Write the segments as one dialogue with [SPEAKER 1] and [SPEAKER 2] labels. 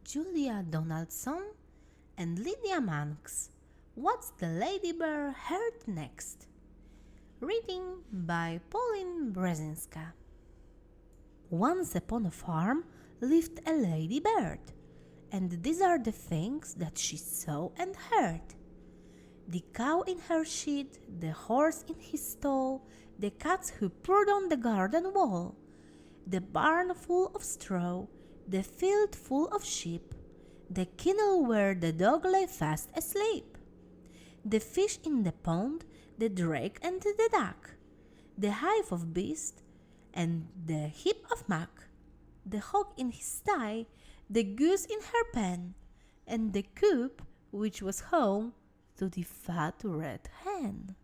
[SPEAKER 1] Julia Donaldson and Lydia Manx. What's the Ladybird Heard next? Reading by Paulina Brzezińska. Once upon a farm lived a ladybird, and these are the things that she saw and heard. The cow in her shed, the horse in his stall, the cats who purred on the garden wall, the barn full of straw, the field full of sheep, the kennel where the dog lay fast asleep, the fish in the pond, the drake and the duck, the hive of beasts, and the heap of muck, the hog in his sty, the goose in her pen, and the coop which was home to the fat red hen.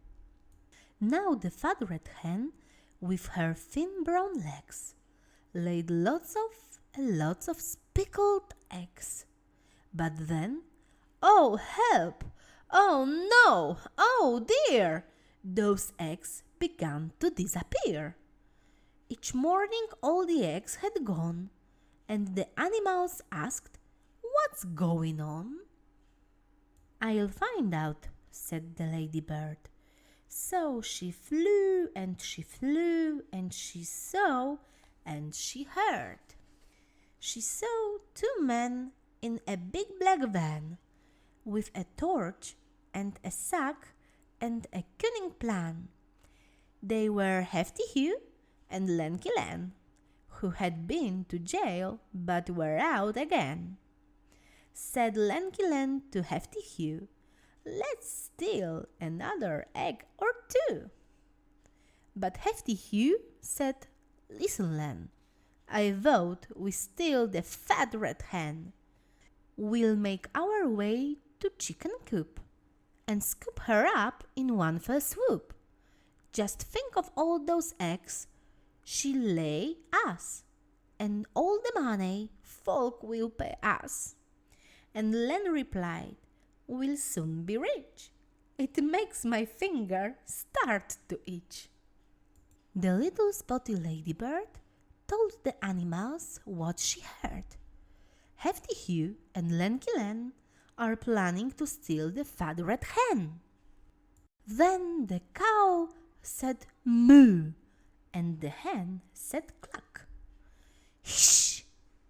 [SPEAKER 1] Now the fat red hen, with her thin brown legs, laid lots of speckled eggs. But then, oh help! Oh no! Oh dear! Those eggs began to disappear. Each morning all the eggs had gone, and the animals asked, "What's going on?" "I'll find out," said the ladybird. So she flew and she flew and she saw and she heard. She saw two men in a big black van, with a torch and a sack and a cunning plan. They were Hefty Hugh and Lanky Len, who had been to jail but were out again. Said Lanky Len to Hefty Hugh, "Let's steal another egg or two." But Hefty Hugh said, "Listen, Len, I vote we steal the fat red hen. We'll make our way to Chicken Coop and scoop her up in one fell swoop. Just think of all those eggs she'll lay us, and all the money folk will pay us." And Len replied, "We'll soon be rich. It makes my finger start to itch." The little spotty ladybird told the animals what she heard. Hefty Hugh and Lanky Len are planning to steal the fat red hen. Then the cow said moo, and the hen said cluck. "Hish,"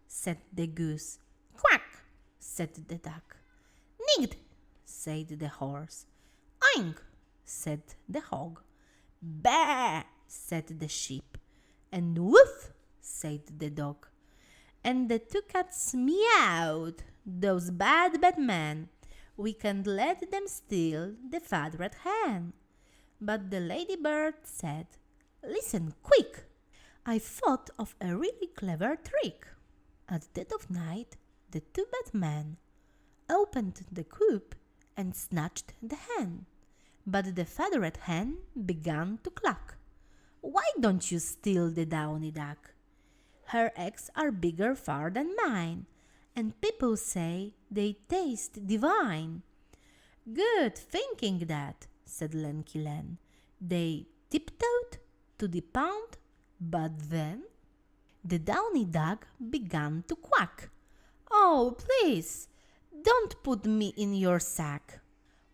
[SPEAKER 1] said the goose. "Quack," said the duck. "Nigged," said the horse. "Oink," said the hog. "Baa," said the sheep. And "woof," said the dog. And the two cats meowed. "Those bad men, we can't let them steal the fat red hen." But the ladybird said, "Listen quick, I've thought of a really clever trick." At dead of night, the two bad men opened the coop and snatched the hen. But the fat red hen began to cluck. "Why don't you steal the downy duck? Her eggs are bigger far than mine, and people say they taste divine." "Good thinking that," said Lanky Len. They tiptoed to the pond, but then the downy duck began to quack. "Oh, please, don't put me in your sack.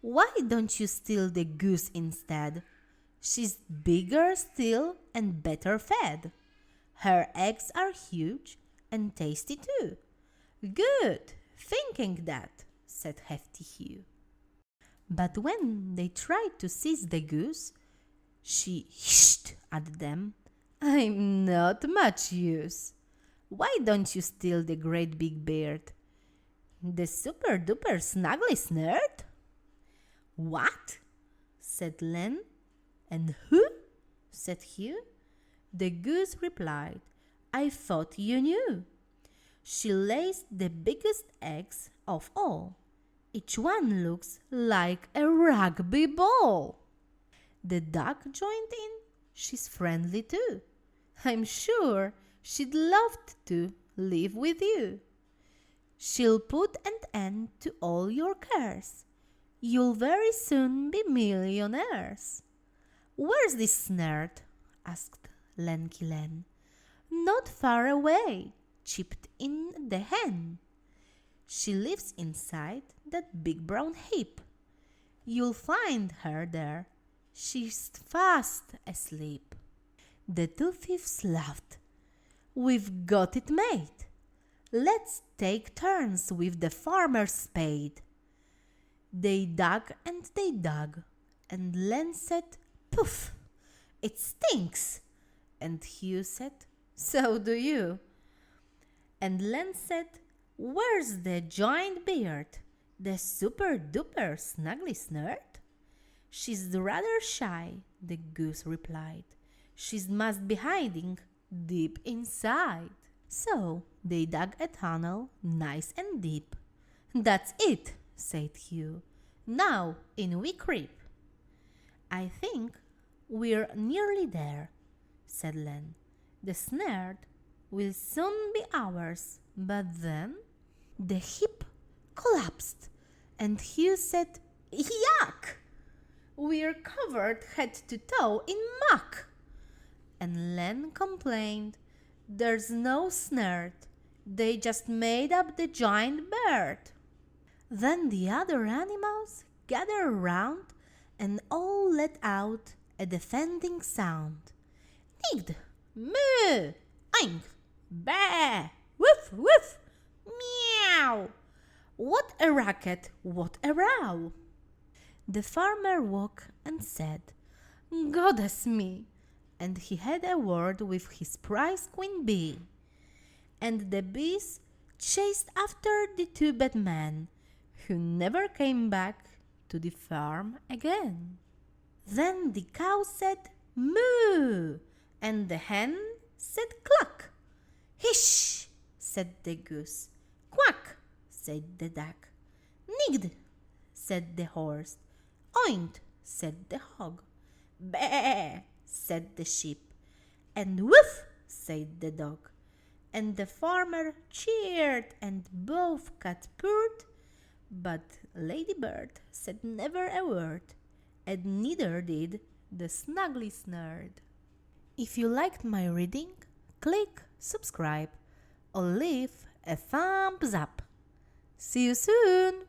[SPEAKER 1] Why don't you steal the goose instead? She's bigger still and better fed. Her eggs are huge and tasty too." "Good thinking that," said Hefty Hugh. But when they tried to seize the goose, she hissed at them, "I'm not much use. Why don't you steal the great big bird, the super duper snuggly snert?" "What?" said Len. "And who?" said Hugh. The goose replied, "I thought you knew. She lays the biggest eggs of all. Each one looks like a rugby ball." The duck joined in. She's friendly too. "I'm sure she'd love to live with you. She'll put an end to all your cares. You'll very soon be millionaires." "Where's this snert?" asked Lanky Len. "Not far away," chipped in the hen. She lives inside that big brown heap. You'll find her there. She's fast asleep." The two thieves laughed. "We've got it made. Let's take turns with the farmer's spade." They dug, and Len said, "Poof! It stinks." And Hugh said, "So do you." And Len said, "Where's the giant beard, the super-duper snuggly snert?" "She's rather shy," the goose replied. "She must be hiding deep inside." So they dug a tunnel nice and deep. "That's it," said Hugh. "Now in we creep." "I think we're nearly there," said Len. "The snare will soon be ours, but then—" The heap collapsed, and Hugh said, "Yuck! We're covered head to toe in muck." And Len complained, "There's no snare. They just made up the giant bird." Then the other animals gathered round and all let out a defending sound. "Nigged, moo, oink, bah, woof, woof, meow. What a racket, what a row." The farmer woke and said, "Goddess me!" And he had a word with his prize queen bee. And the bees chased after the two bad men, who never came back to the farm again. Then the cow said, "Moo!" and the hen said, "Cluck!" "Hish!" said the goose. "Quack!" said the duck. "Nigged!" said the horse. "Oint!" said the hog. "Bah!" said the sheep. And "Woof!" said the dog. And the farmer cheered and both cat purred, but Ladybird said never a word, and neither did the snuggly snurd. If you liked my reading, click subscribe or leave a thumbs up. See you soon!